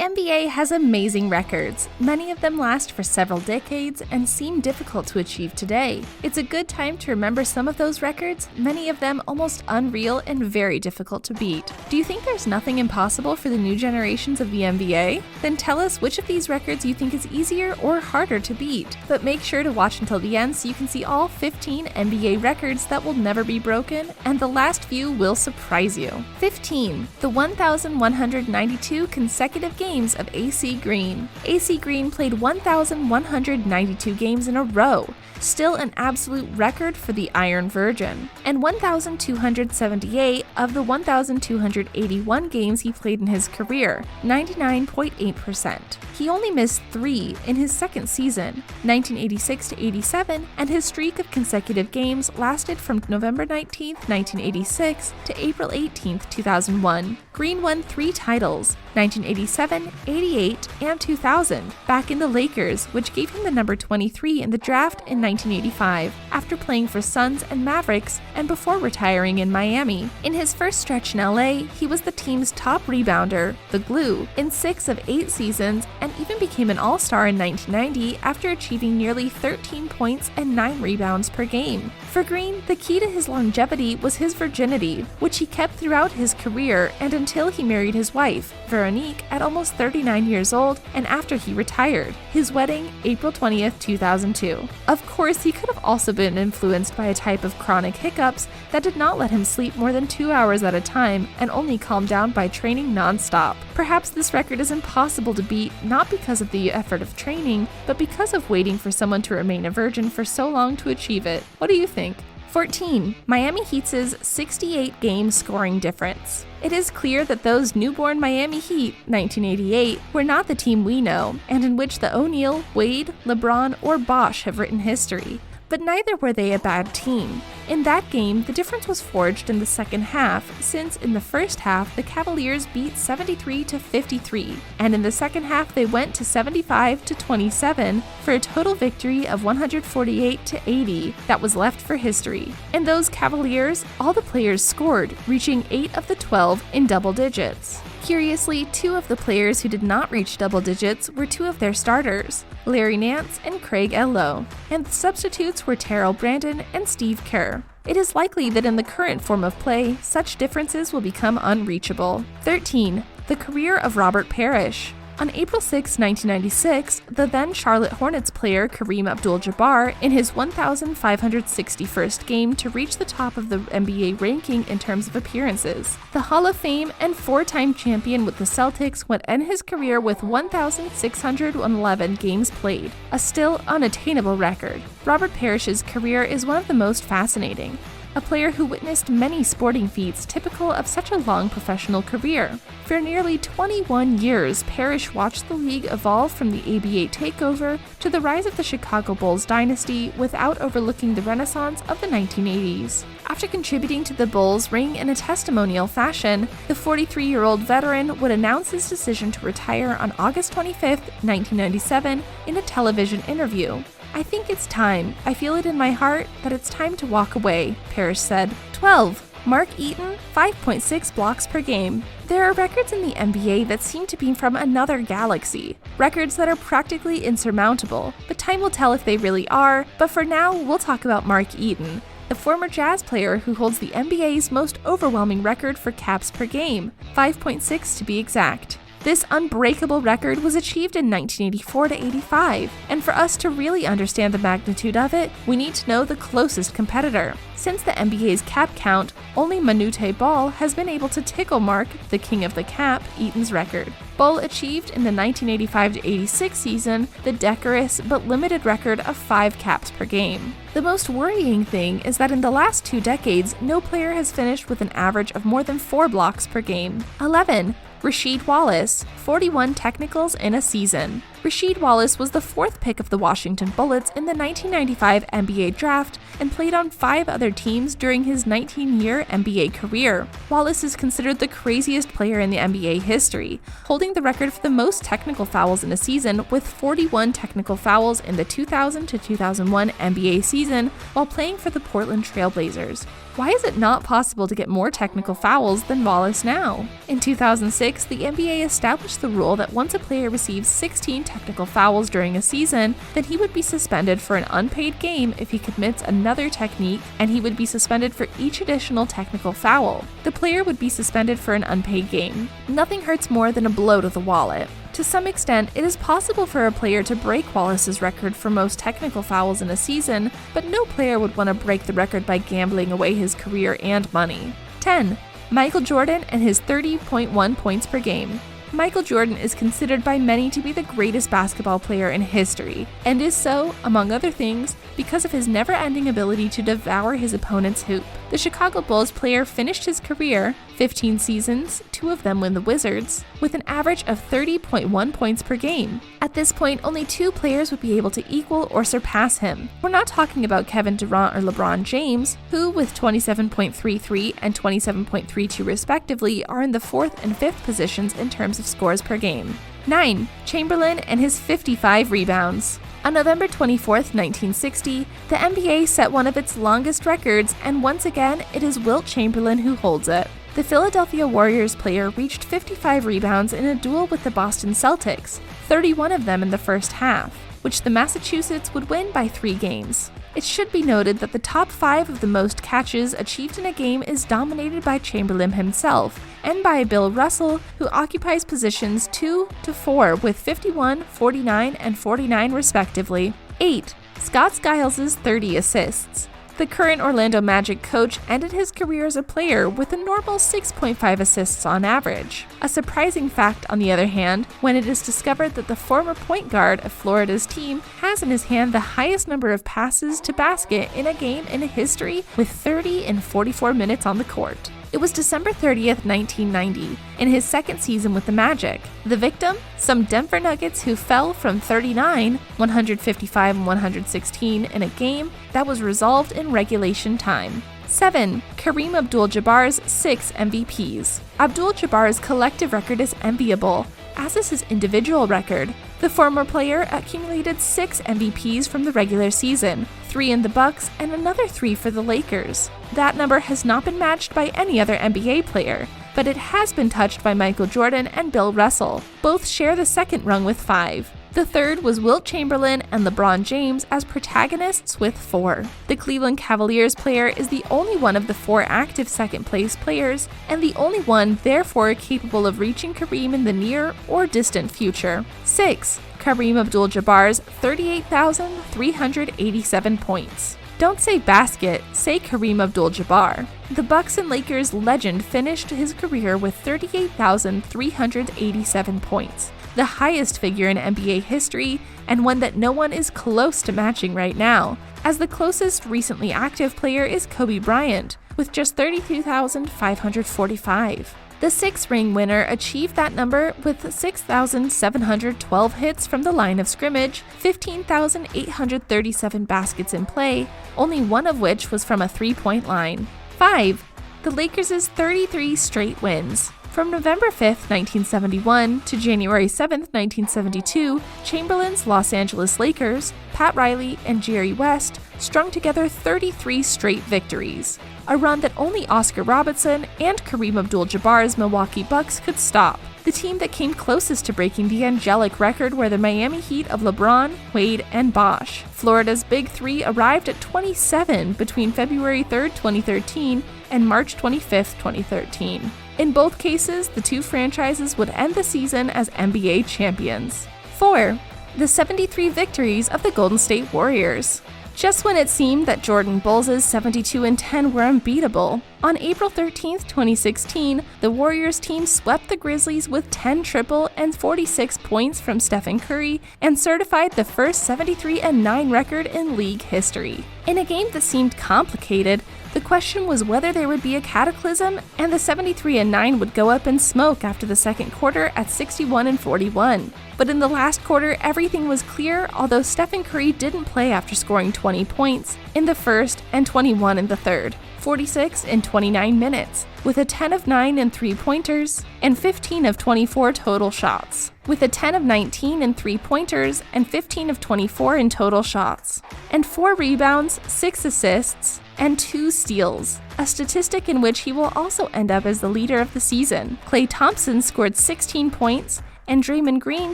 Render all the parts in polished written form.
NBA has amazing records. Many of them last for several decades and seem difficult to achieve today. It's a good time to remember some of those records, many of them almost unreal and very difficult to beat. Do you think there's nothing impossible for the new generations of the NBA? Then tell us which of these records you think is easier or harder to beat. But make sure to watch until the end so you can see all 15 NBA records that will never be broken, and the last few will surprise you. 15. The 1,192 consecutive games of AC Green. AC Green played 1,192 games in a row, still an absolute record for the Iron Virgin, and 1,278 of the 1,281 games he played in his career, 99.8%. He only missed 3 in his second season, 1986-87, and his streak of consecutive games lasted from November 19, 1986 to April 18, 2001. Green won 3 titles, 1987, 88, and 2000, back in the Lakers, which gave him the number 23 in the draft in 1985, after playing for Suns and Mavericks and before retiring in Miami. In his first stretch in LA, he was the team's top rebounder, the glue, in 6 of 8 seasons, and even became an All-Star in 1990 after achieving nearly 13 points and 9 rebounds per game. For Green, the key to his longevity was his virginity, which he kept throughout his career and until he married his wife, Veronique, at almost 39 years old and after he retired. His wedding, April 20th, 2002. Of course, he could have also been influenced by a type of chronic hiccups that did not let him sleep more than 2 hours at a time and only calmed down by training non-stop. Perhaps this record is impossible to beat, not because of the effort of training, but because of waiting for someone to remain a virgin for so long to achieve it. What do you think? 14. Miami Heat's 68-game scoring difference. It is clear that those newborn Miami Heat, 1988, were not the team we know, and in which the O'Neal, Wade, LeBron, or Bosh have written history. But neither were they a bad team. In that game, the difference was forged in the second half, since in the first half, the Cavaliers beat 73-53, and in the second half they went to 75-27 for a total victory of 148-80 that was left for history. In those Cavaliers, all the players scored, reaching 8 of the 12 in double digits. Curiously, 2 of the players who did not reach double digits were 2 of their starters, Larry Nance and Craig Lowe, and the substitutes were Terrell Brandon and Steve Kerr. It is likely that in the current form of play, such differences will become unreachable. 13. The career of Robert Parrish. On April 6, 1996, the then Charlotte Hornets player KAREEM ABDUL-JABBAR, in his 1,561st game to reach the top of the NBA ranking in terms of appearances. The Hall of Fame and 4-time champion with the Celtics would end his career with 1,611 games played, a still unattainable record. Robert Parrish's career is one of the most fascinating. A player who witnessed many sporting feats typical of such a long professional career. For nearly 21 years, Parrish watched the league evolve from the ABA takeover to the rise of the Chicago Bulls dynasty without overlooking the renaissance of the 1980s. After contributing to the Bulls' ring in a testimonial fashion, the 43-year-old veteran would announce his decision to retire on August 25, 1997, in a television interview. "I think it's time. I feel it in my heart that it's time to walk away," Parrish said. 12. Mark Eaton, 5.6 blocks per game. There are records in the NBA that seem to be from another galaxy. Records that are practically insurmountable, but time will tell if they really are. But for now, we'll talk about Mark Eaton, the former Jazz player who holds the NBA's most overwhelming record for caps per game, 5.6 to be exact. This unbreakable record was achieved in 1984-85, and for us to really understand the magnitude of it, we need to know the closest competitor. Since the NBA's cap count, only Manute Bol has been able to tickle Mark, the king of the cap, Eaton's record. Bol achieved in the 1985-86 season the decorous but limited record of 5 caps per game. The most worrying thing is that in the last 2 decades, no player has finished with an average of more than 4 blocks per game. 11. RASHEED WALLACE, 41 technicals in a season. RASHEED WALLACE was the 4th pick of the Washington Bullets in the 1995 NBA draft and played on 5 other teams during his 19-year NBA career. Wallace is considered the craziest player in the NBA history, holding the record for the most technical fouls in a season with 41 technical fouls in the 2000 to 2001 NBA season while playing for the Portland Trail Blazers. Why is it not possible to get more technical fouls than Wallace now? In 2006, the NBA established the rule that once a player receives 16 technical fouls during a season, then he would be suspended for an unpaid game if he commits another technique, and he would be suspended for each additional technical foul. The player would be suspended for an unpaid game. Nothing hurts more than a blow to the wallet. To some extent, it is possible for a player to break Wallace's record for most technical fouls in a season, but no player would want to break the record by gambling away his career and money. 10. Michael Jordan and his 30.1 points per game. Michael Jordan is considered by many to be the greatest basketball player in history, and is so, among other things, because of his never-ending ability to devour his opponent's hoop. The Chicago Bulls player finished his career, 15 seasons, 2 of them with the Wizards, with an average of 30.1 points per game. At this point, only 2 players would be able to equal or surpass him. We're not talking about Kevin Durant or LeBron James, who, with 27.33 and 27.32 respectively, are in the 4th and 5th positions in terms of scores per game. 9. Chamberlain and his 55 rebounds. On November 24, 1960, the NBA set one of its longest records, and once again, it is Wilt Chamberlain who holds it. The Philadelphia Warriors player reached 55 rebounds in a duel with the Boston Celtics, 31 of them in the first half, which the Massachusetts would win by 3 games. It should be noted that the top 5 of the most catches achieved in a game is dominated by Chamberlain himself, and by Bill Russell, who occupies positions 2 to 4 with 51, 49, and 49 respectively. 8. Scott Skiles' 30 assists. The current Orlando Magic coach ended his career as a player with a normal 6.5 assists on average. A surprising fact, on the other hand, when it is discovered that the former point guard of Florida's team has in his hand the highest number of passes to basket in a game in history with 30 in 44 minutes on the court. It was December 30th, 1990, in his second season with the Magic. The victim? Some Denver Nuggets who fell from 39, 155 and 116 in a game that was resolved in regulation time. 7. KAREEM ABDUL-JABBAR's 6 MVPs. Abdul-Jabbar's collective record is enviable, as is his individual record. The former player accumulated 6 MVPs from the regular season, 3 in the Bucks and another 3 for the Lakers. That number has not been matched by any other NBA player, but it has been touched by Michael Jordan and Bill Russell. Both share the second rung with 5. The third was Wilt Chamberlain and LeBron James as protagonists with 4. The Cleveland Cavaliers player is the only one of the 4 active second-place players, and the only one, therefore, capable of reaching Kareem in the near or distant future. 6. KAREEM ABDUL-JABBAR's 38,387 points. Don't say basket, say KAREEM ABDUL-JABBAR. The Bucks and Lakers legend finished his career with 38,387 points, the highest figure in NBA history, and one that no one is close to matching right now, as the closest recently active player is Kobe Bryant, with just 32,545. The 6-ring winner achieved that number with 6,712 hits from the line of scrimmage, 15,837 baskets in play, only one of which was from a 3-point line. 5. The Lakers' 33 straight wins. From November 5, 1971 to January 7, 1972, Chamberlain's Los Angeles Lakers, Pat Riley, and Jerry West strung together 33 straight victories, a run that only Oscar Robertson and KAREEM ABDUL-JABBAR's Milwaukee Bucks could stop. The team that came closest to breaking the angelic record were the Miami Heat of LeBron, Wade, and Bosh. Florida's Big Three arrived at 27 between February 3, 2013 and March 25, 2013. In both cases, the 2 franchises would end the season as NBA champions. 4. The 73 victories of the Golden State Warriors. Just when it seemed that Jordan Bulls' 72-10 were unbeatable, on April 13, 2016, the Warriors team swept the Grizzlies with 10 triple and 46 points from Stephen Curry and certified the first 73-9 record in league history. In a game that seemed complicated, The question was whether there would be a cataclysm, and the 73-9 would go up in smoke after the second quarter at 61-41. But in the last quarter, everything was clear, although Stephen Curry didn't play after scoring 20 points in the first and 21 in the third, 46 in 29 minutes, with a 10 of 9 in three-pointers and 15 of 24 total shots, with a 10 of 19 in three-pointers and 15 of 24 in total shots, and 4 rebounds, 6 assists, and 2 steals, a statistic in which he will also end up as the leader of the season. Klay Thompson scored 16 points, and Draymond Green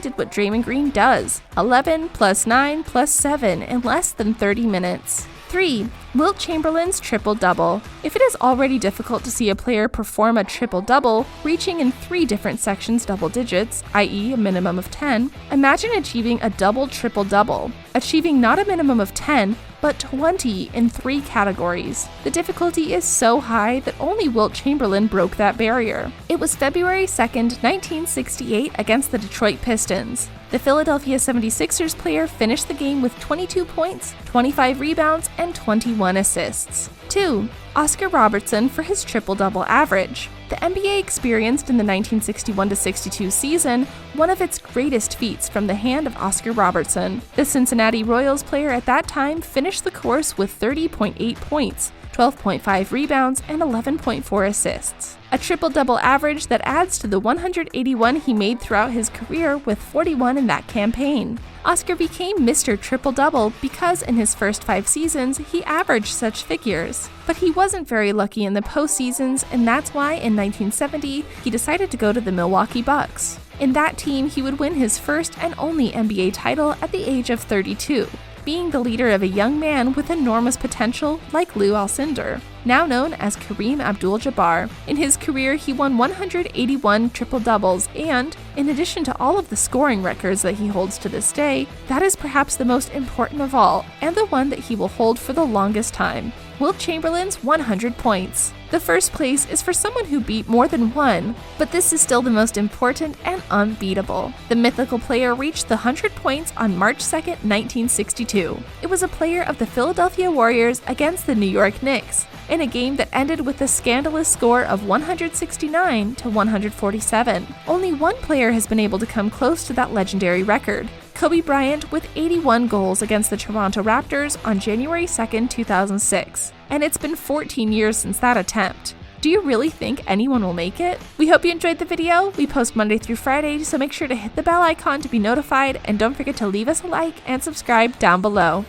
did what Draymond Green does, 11 plus 9 plus 7 in less than 30 minutes. 3. Wilt Chamberlain's triple-double. If it is already difficult to see a player perform a triple-double, reaching in 3 different sections double digits, i.e. a minimum of 10, imagine achieving a double triple-double, achieving not a minimum of 10, but 20 in 3 categories. The difficulty is so high that only Wilt Chamberlain broke that barrier. It was February 2nd, 1968 against the Detroit Pistons. The Philadelphia 76ers player finished the game with 22 points, 25 rebounds, and 21 assists. 2. Oscar Robertson for his triple-double average. The NBA experienced in the 1961-62 season one of its greatest feats from the hand of Oscar Robertson. The Cincinnati Royals player at that time finished the course with 30.8 points, 12.5 rebounds, and 11.4 assists. A triple-double average that adds to the 181 he made throughout his career with 41 in that campaign. Oscar became Mr. Triple-Double because in his first 5 seasons he averaged such figures. But he wasn't very lucky in the postseasons, and that's why in 1970 he decided to go to the Milwaukee Bucks. In that team, he would win his first and only NBA title at the age of 32. Being the leader of a young man with enormous potential like Lou Alcindor, now known as KAREEM ABDUL-JABBAR. In his career, he won 181 triple-doubles, and, in addition to all of the scoring records that he holds to this day, that is perhaps the most important of all, and the one that he will hold for the longest time: Wilt Chamberlain's 100 points. The first place is for someone who beat more than one, but this is still the most important and unbeatable. The mythical player reached the 100 points on March 2nd, 1962. It was a player of the Philadelphia Warriors against the New York Knicks, in a game that ended with a scandalous score of 169 to 147. Only one player has been able to come close to that legendary record: Kobe Bryant with 81 goals against the Toronto Raptors on January 2nd, 2006. And it's been 14 years since that attempt. Do you really think anyone will make it? We hope you enjoyed the video. We post Monday through Friday, so make sure to hit the bell icon to be notified, and don't forget to leave us a like and subscribe down below.